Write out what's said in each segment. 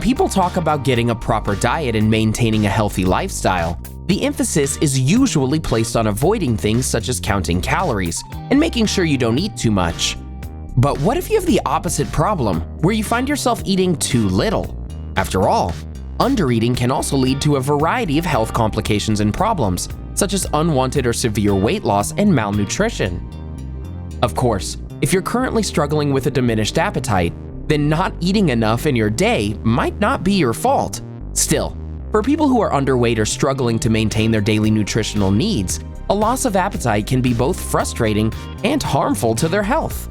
people talk about getting a proper diet and maintaining a healthy lifestyle, the emphasis is usually placed on avoiding things such as counting calories and making sure you don't eat too much. But what if you have the opposite problem, where you find yourself eating too little? After all, undereating can also lead to a variety of health complications and problems, such as unwanted or severe weight loss and malnutrition. Of course, if you're currently struggling with a diminished appetite, then not eating enough in your day might not be your fault. Still, for people who are underweight or struggling to maintain their daily nutritional needs, a loss of appetite can be both frustrating and harmful to their health.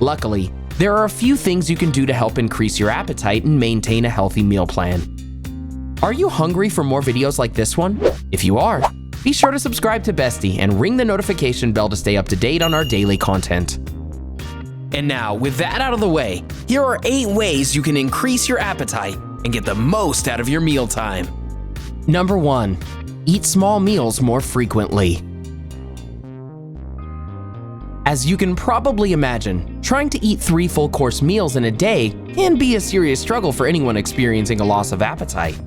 Luckily, there are a few things you can do to help increase your appetite and maintain a healthy meal plan. Are you hungry for more videos like this one? If you are, be sure to subscribe to Bestie and ring the notification bell to stay up to date on our daily content. And now, with that out of the way, here are 8 ways you can increase your appetite and get the most out of your mealtime. Number 1. Eat small meals more frequently. As you can probably imagine, trying to eat 3 full-course meals in a day can be a serious struggle for anyone experiencing a loss of appetite.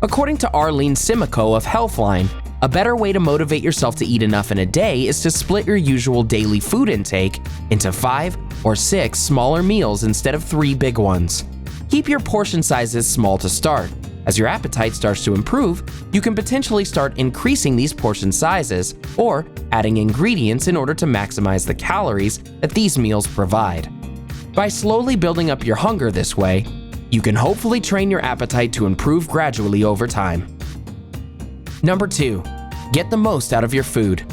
According to Arlene Semeco of Healthline, a better way to motivate yourself to eat enough in a day is to split your usual daily food intake into 5 or 6 smaller meals instead of 3 big ones. Keep your portion sizes small to start. As your appetite starts to improve, you can potentially start increasing these portion sizes or adding ingredients in order to maximize the calories that these meals provide. By slowly building up your hunger this way, you can hopefully train your appetite to improve gradually over time. Number 2. Get the most out of your food.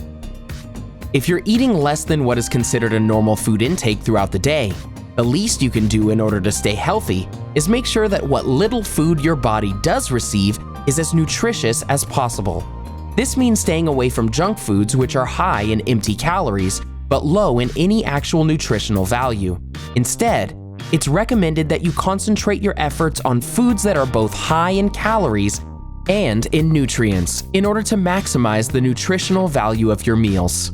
If you're eating less than what is considered a normal food intake throughout the day, the least you can do in order to stay healthy is make sure that what little food your body does receive is as nutritious as possible. This means staying away from junk foods, which are high in empty calories but low in any actual nutritional value. Instead, it's recommended that you concentrate your efforts on foods that are both high in calories and in nutrients in order to maximize the nutritional value of your meals.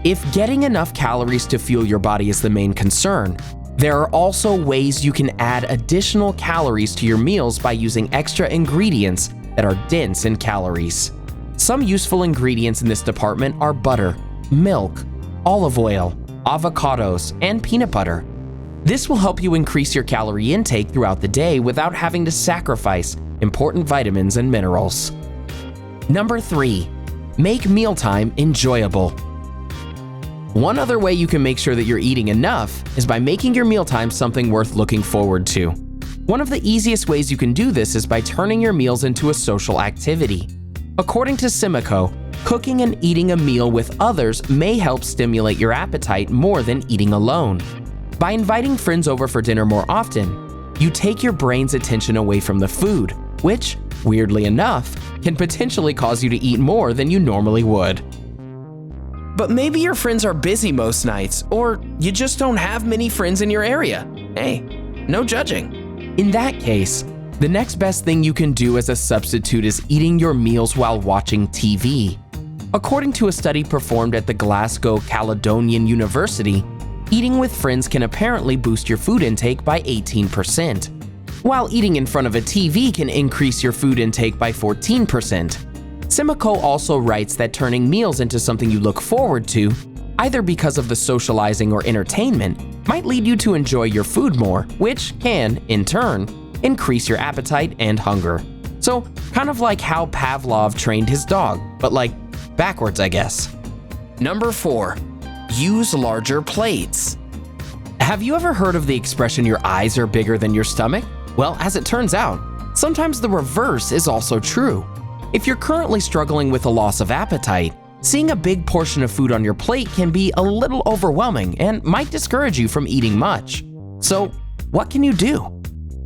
If getting enough calories to fuel your body is the main concern, there are also ways you can add additional calories to your meals by using extra ingredients that are dense in calories. Some useful ingredients in this department are butter, milk, olive oil, avocados, and peanut butter. This will help you increase your calorie intake throughout the day without having to sacrifice important vitamins and minerals. Number 3. Make mealtime enjoyable. One other way you can make sure that you're eating enough is by making your mealtime something worth looking forward to. One of the easiest ways you can do this is by turning your meals into a social activity. According to Semeco, cooking and eating a meal with others may help stimulate your appetite more than eating alone. By inviting friends over for dinner more often, you take your brain's attention away from the food, which, weirdly enough, can potentially cause you to eat more than you normally would. But maybe your friends are busy most nights, or you just don't have many friends in your area. Hey, no judging. In that case, the next best thing you can do as a substitute is eating your meals while watching TV. According to a study performed at the Glasgow Caledonian University, eating with friends can apparently boost your food intake by 18%, while eating in front of a TV can increase your food intake by 14%. Semeco also writes that turning meals into something you look forward to, either because of the socializing or entertainment, might lead you to enjoy your food more, which can, in turn, increase your appetite and hunger. So, kind of like how Pavlov trained his dog, but like backwards, I guess. Number 4. Use larger plates. Have you ever heard of the expression "your eyes are bigger than your stomach"? Well, as it turns out, sometimes the reverse is also true. If you're currently struggling with a loss of appetite, seeing a big portion of food on your plate can be a little overwhelming and might discourage you from eating much. So, what can you do?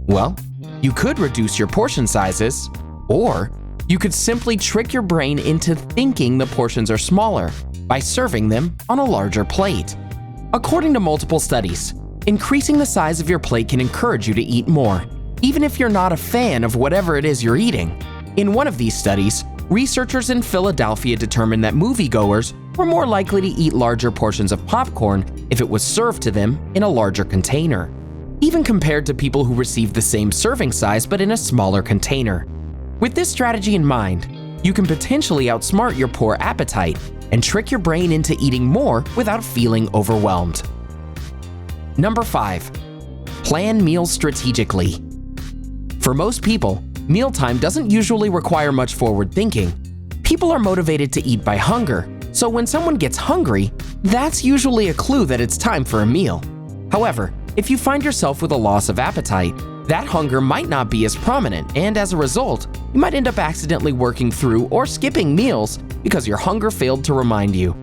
Well, you could reduce your portion sizes, or you could simply trick your brain into thinking the portions are smaller by serving them on a larger plate. According to multiple studies, increasing the size of your plate can encourage you to eat more, even if you're not a fan of whatever it is you're eating. In one of these studies, researchers in Philadelphia determined that moviegoers were more likely to eat larger portions of popcorn if it was served to them in a larger container. even compared to people who receive the same serving size but in a smaller container. With this strategy in mind, you can potentially outsmart your poor appetite and trick your brain into eating more without feeling overwhelmed. Number 5. Plan meals strategically. For most people, mealtime doesn't usually require much forward thinking. People are motivated to eat by hunger, so when someone gets hungry, that's usually a clue that it's time for a meal. However, if you find yourself with a loss of appetite, that hunger might not be as prominent, and as a result, you might end up accidentally working through or skipping meals because your hunger failed to remind you.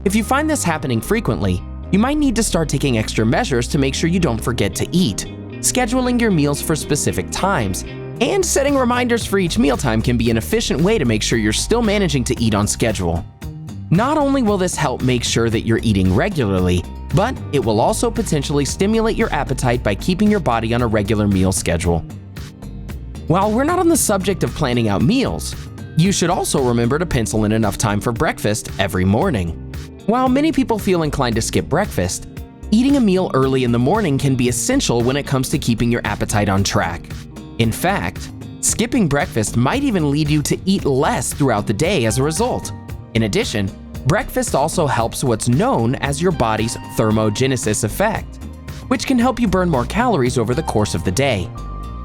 If you find this happening frequently, you might need to start taking extra measures to make sure you don't forget to eat. Scheduling your meals for specific times and setting reminders for each mealtime can be an efficient way to make sure you're still managing to eat on schedule. Not only will this help make sure that you're eating regularly, but it will also potentially stimulate your appetite by keeping your body on a regular meal schedule. While we're not on the subject of planning out meals, you should also remember to pencil in enough time for breakfast every morning. While many people feel inclined to skip breakfast, eating a meal early in the morning can be essential when it comes to keeping your appetite on track. In fact, skipping breakfast might even lead you to eat less throughout the day as a result. In addition, breakfast also helps what's known as your body's thermogenesis effect, which can help you burn more calories over the course of the day.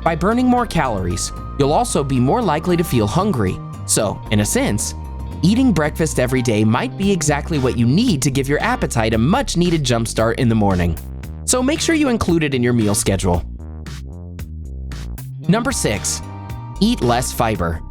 By burning more calories, you'll also be more likely to feel hungry. So, in a sense, eating breakfast every day might be exactly what you need to give your appetite a much-needed jumpstart in the morning. So make sure you include it in your meal schedule. Number 6. Eat less fiber.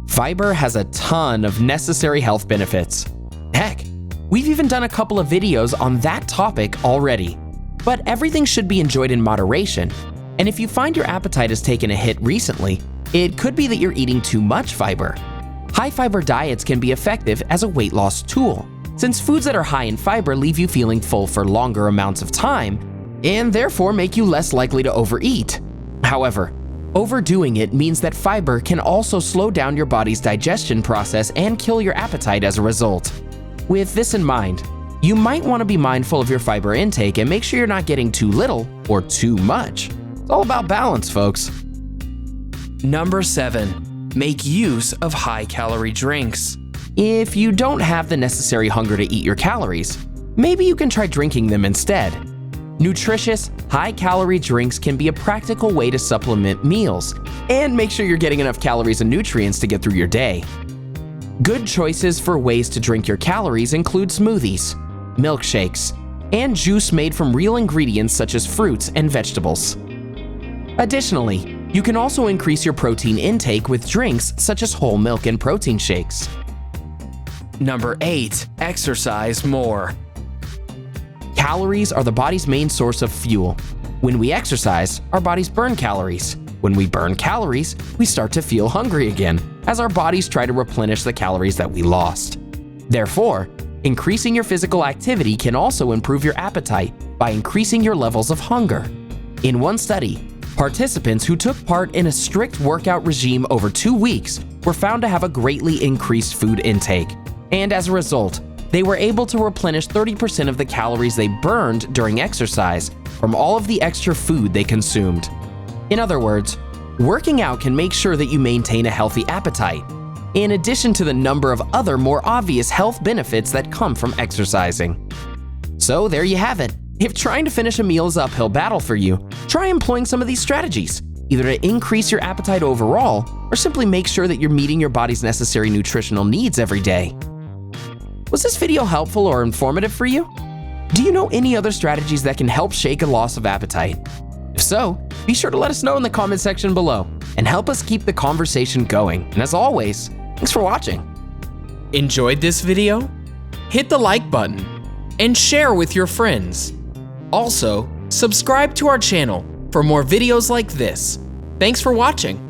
Fiber has a ton of necessary health benefits. Heck, we've even done a couple of videos on that topic already. But everything should be enjoyed in moderation, and if you find your appetite has taken a hit recently, it could be that you're eating too much fiber. High-fiber diets can be effective as a weight loss tool, since foods that are high in fiber leave you feeling full for longer amounts of time, and therefore make you less likely to overeat. However, overdoing it means that fiber can also slow down your body's digestion process and kill your appetite as a result. With this in mind, you might want to be mindful of your fiber intake and make sure you're not getting too little or too much. It's all about balance, folks. Number 7. Make use of high-calorie drinks. If you don't have the necessary hunger to eat your calories, maybe you can try drinking them instead. Nutritious, high-calorie drinks can be a practical way to supplement meals and make sure you're getting enough calories and nutrients to get through your day. Good choices for ways to drink your calories include smoothies, milkshakes, and juice made from real ingredients such as fruits and vegetables. Additionally, you can also increase your protein intake with drinks such as whole milk and protein shakes. Number 8. Exercise more. Calories are the body's main source of fuel. When we exercise, our bodies burn calories. When we burn calories, we start to feel hungry again, as our bodies try to replenish the calories that we lost. Therefore, increasing your physical activity can also improve your appetite by increasing your levels of hunger. In one study, participants who took part in a strict workout regime over 2 weeks were found to have a greatly increased food intake, and as a result, they were able to replenish 30% of the calories they burned during exercise from all of the extra food they consumed. In other words, working out can make sure that you maintain a healthy appetite, in addition to the number of other more obvious health benefits that come from exercising. So there you have it. If trying to finish a meal is an uphill battle for you, try employing some of these strategies, either to increase your appetite overall or simply make sure that you're meeting your body's necessary nutritional needs every day. Was this video helpful or informative for you? Do you know any other strategies that can help shake a loss of appetite? If so, be sure to let us know in the comment section below and help us keep the conversation going. And as always, thanks for watching. Enjoyed this video? Hit the like button and share with your friends. Also, subscribe to our channel for more videos like this. Thanks for watching.